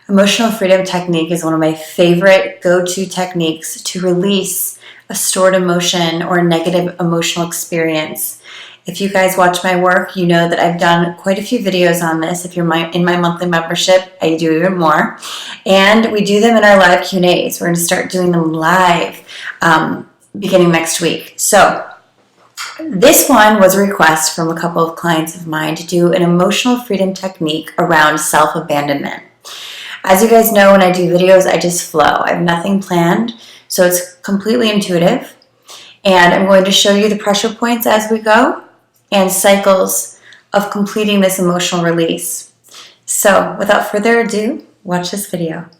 Emotional freedom technique is one of my favorite go-to techniques to release a stored emotion or a negative emotional experience. If you guys watch my work, you know that I've done quite a few videos on this. If you're in my monthly membership, I do even more. And we do them in our live Q&As. We're going to start doing them live beginning next week. So this one was a request from a couple of clients of mine to do an emotional freedom technique around self-abandonment. As you guys know, when I do videos, I just flow. I have nothing planned, so it's completely intuitive. And I'm going to show you the pressure points as we go and cycles of completing this emotional release. So without further ado, watch this video.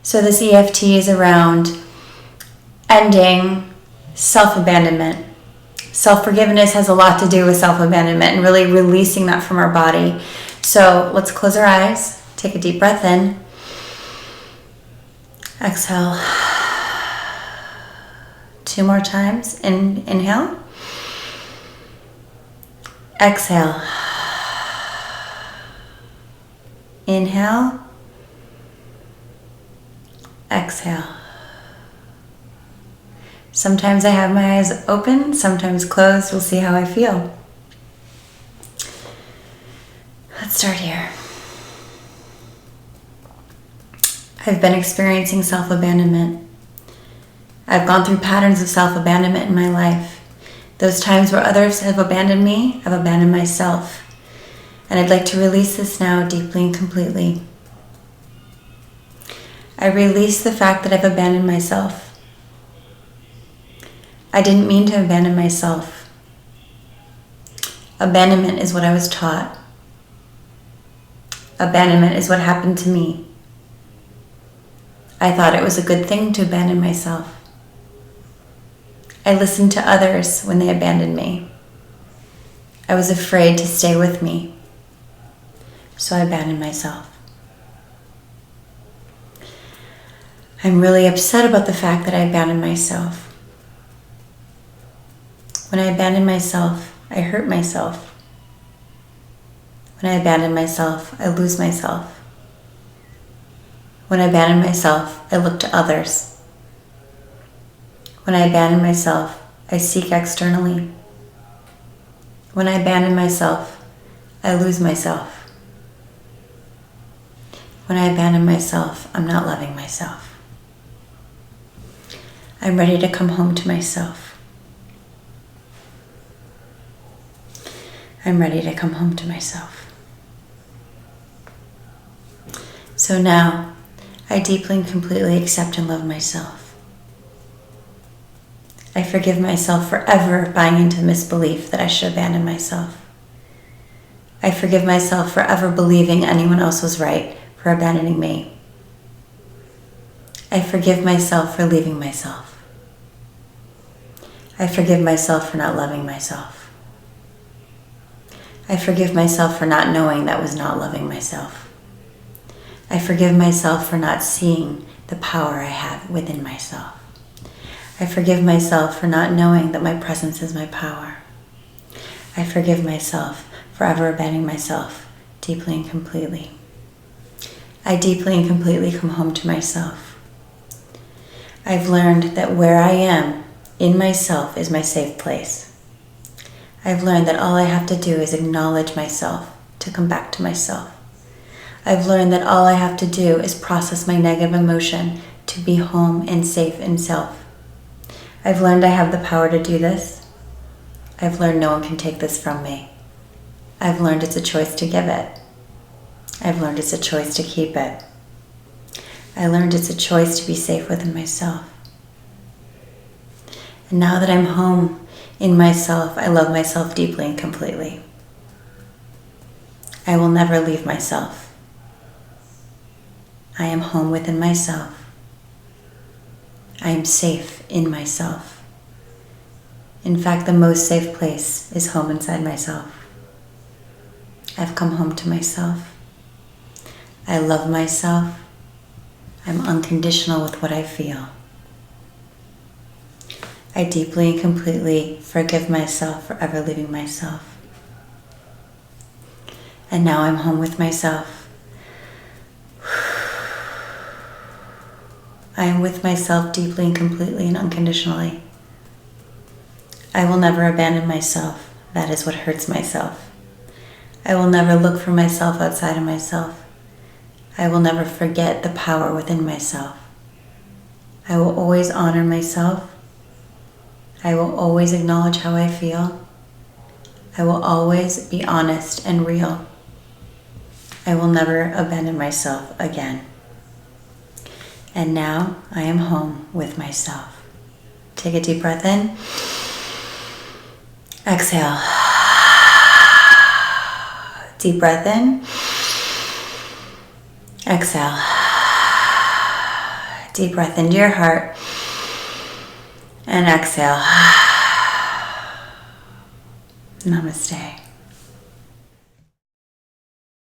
So this EFT is around ending self-abandonment. Self-forgiveness has a lot to do with self-abandonment and really releasing that from our body. So let's close our eyes, take a deep breath in, exhale. 2 more times. Inhale, exhale, inhale, exhale. Sometimes I have my eyes open, sometimes closed. We'll see how I feel. Let's start here. I've been experiencing self-abandonment. I've gone through patterns of self-abandonment in my life. Those times where others have abandoned me, I've abandoned myself. And I'd like to release this now deeply and completely. I release the fact that I've abandoned myself. I didn't mean to abandon myself. Abandonment is what I was taught. Abandonment is what happened to me. I thought it was a good thing to abandon myself. I listened to others when they abandoned me. I was afraid to stay with me, so I abandoned myself. I'm really upset about the fact that I abandoned myself. When I abandoned myself, I hurt myself. When I abandon myself, I lose myself. When I abandon myself, I look to others. When I abandon myself, I seek externally. When I abandon myself, I lose myself. When I abandon myself, I'm not loving myself. I'm ready to come home to myself. I'm ready to come home to myself. So now, I deeply and completely accept and love myself. I forgive myself for ever buying into the misbelief that I should abandon myself. I forgive myself for ever believing anyone else was right for abandoning me. I forgive myself for leaving myself. I forgive myself for not loving myself. I forgive myself for not knowing that was not loving myself. I forgive myself for not seeing the power I have within myself. I forgive myself for not knowing that my presence is my power. I forgive myself for ever abandoning myself deeply and completely. I deeply and completely come home to myself. I've learned that where I am in myself is my safe place. I've learned that all I have to do is acknowledge myself to come back to myself. I've learned that all I have to do is process my negative emotion to be home and safe in self. I've learned I have the power to do this. I've learned no one can take this from me. I've learned it's a choice to give it. I've learned it's a choice to keep it. I learned it's a choice to be safe within myself. And now that I'm home in myself, I love myself deeply and completely. I will never leave myself. I am home within myself. I am safe in myself. In fact, the most safe place is home inside myself. I've come home to myself. I love myself. I'm unconditional with what I feel. I deeply and completely forgive myself for ever leaving myself. And now I'm home with myself. I am with myself deeply and completely and unconditionally. I will never abandon myself. That is what hurts myself. I will never look for myself outside of myself. I will never forget the power within myself. I will always honor myself. I will always acknowledge how I feel. I will always be honest and real. I will never abandon myself again. And now I am home with myself. Take a deep breath in. Exhale. Deep breath in. Exhale. Deep breath into your heart. And exhale. Namaste.